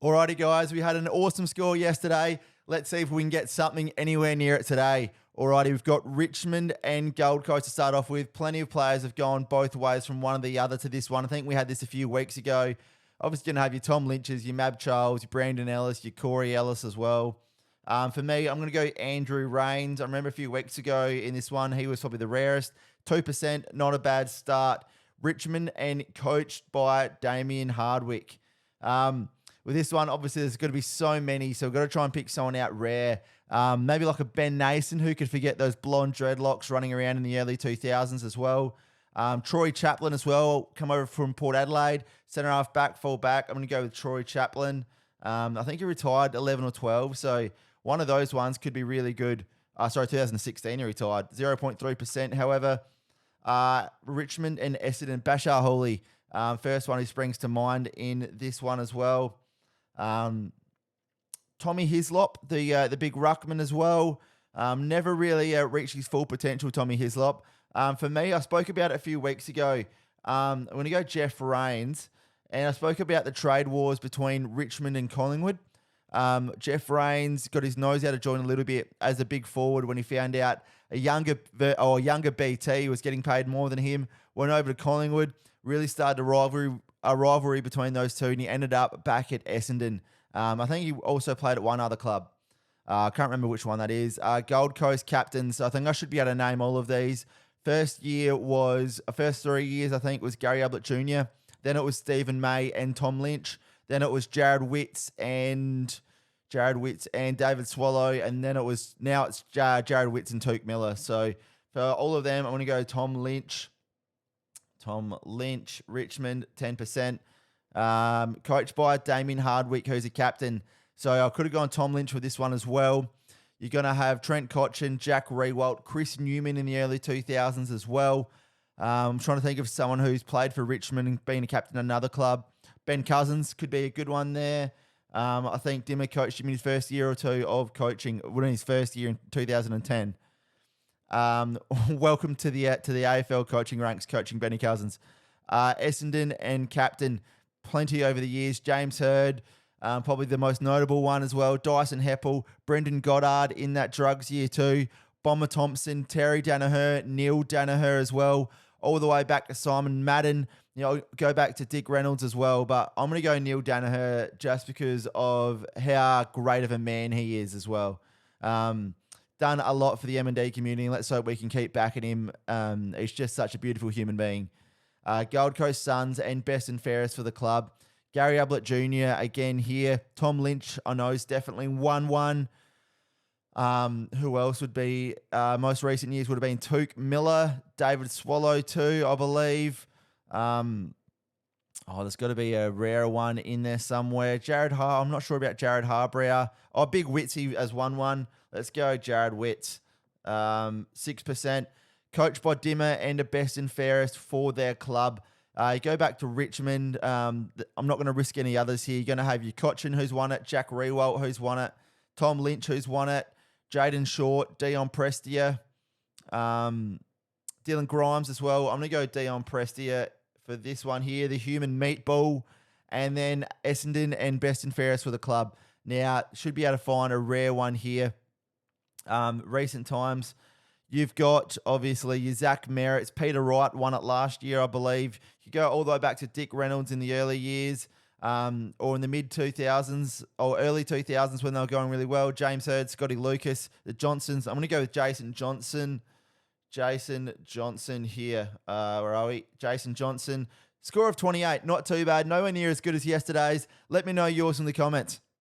Alrighty, guys, we had an awesome score yesterday. Let's see if we can get something anywhere near it today. Alrighty, we've got Richmond and Gold Coast to start off with. Plenty of players have gone both ways from one or the other to this one. I think we had this a few weeks ago. Obviously, going to have your Tom Lynch's, your Mab Charles, your Brandon Ellis, your Corey Ellis as well. For me, I'm going to go Andrew Rains. I remember a few weeks ago in this one, he was probably the rarest. 2%, not a bad start. Richmond and coached by Damien Hardwick. With this one, obviously, there's going to be so many, so we've got to try and pick someone out rare. Maybe like a Ben Nason, who could forget those blonde dreadlocks running around in the early 2000s as well. Troy Chaplin as well, come over from Port Adelaide. Centre half back, full back. I'm going to go with Troy Chaplin. I think he retired 11 or 12, so one of those ones could be really good. 2016 he retired, 0.3%. However, Richmond and Essendon, Bashar Hooley, first one who springs to mind in this one as well. Tommy Hislop, the big ruckman as well. Never really reached his full potential, Tommy Hislop. For me, I spoke about it a few weeks ago. I'm going to go Jeff Rains, and I spoke about the trade wars between Richmond and Collingwood. Jeff Rains got his nose out of joint a little bit as a big forward when he found out a younger BT was getting paid more than him. Went over to Collingwood, really started a rivalry between those two, and he ended up back at Essendon. I think he also played at one other club. I can't remember which one that is. Gold Coast captains. I think I should be able to name all of these. First 3 years, I think, was Gary Ablett Jr. Then it was Stephen May and Tom Lynch. Then it was Jared Witts and David Swallow. And then now it's Jared Witts and Touk Miller. So for all of them, I'm going to go Tom Lynch. Tom Lynch, Richmond, 10%. Coached by Damien Hardwick, who's a captain. So I could have gone Tom Lynch with this one as well. You're going to have Trent Cotchin, Jack Rewalt, Chris Newman in the early 2000s as well. I'm trying to think of someone who's played for Richmond and been a captain at another club. Ben Cousins could be a good one there. I think Dimma coached him in his first year or two of coaching, in his first year in 2010. Welcome to the AFL coaching ranks, coaching Benny Cousins. Essendon and captain, plenty over the years. James Hird, probably the most notable one as well. Dyson Heppel, Brendan Goddard in that drugs year too. Bomber Thompson, Terry Danaher, Neil Danaher as well. All the way back to Simon Madden. Go back to Dick Reynolds as well. But I'm going to go Neil Danaher just because of how great of a man he is as well. Done a lot for the M&D community. Let's hope we can keep backing him. He's just such a beautiful human being. Gold Coast Suns and best and fairest for the club. Gary Ablett Jr. again here. Tom Lynch, I know, is definitely 1-1. Who else would be? Most recent years would have been Touk Miller, David Swallow too, I believe. There's got to be a rare one in there somewhere. I'm not sure about Jared Harbrow. Big Witsy as 1-1. Let's go Jared Witts. 6%. Coached by Dimma and a best and fairest for their club. You go back to Richmond. I'm not going to risk any others here. You're going to have your Cotchin, who's won it, Jack Rewalt, who's won it, Tom Lynch, who's won it, Jaden Short, Dion Prestia, Dylan Grimes as well. I'm going to go Dion Prestia for this one here, the human meatball, and then Essendon and best and fairest for the club. Now, should be able to find a rare one here. Recent times, you've got, obviously, your Zach Merritt's. Peter Wright won it last year, I believe. You go all the way back to Dick Reynolds in the early years, or in the mid-2000s, or early 2000s when they were going really well. James Hird, Scotty Lucas, the Johnsons. I'm going to go with Jason Johnson. Jason Johnson here. Where are we? Jason Johnson. Score of 28. Not too bad. Nowhere near as good as yesterday's. Let me know yours in the comments.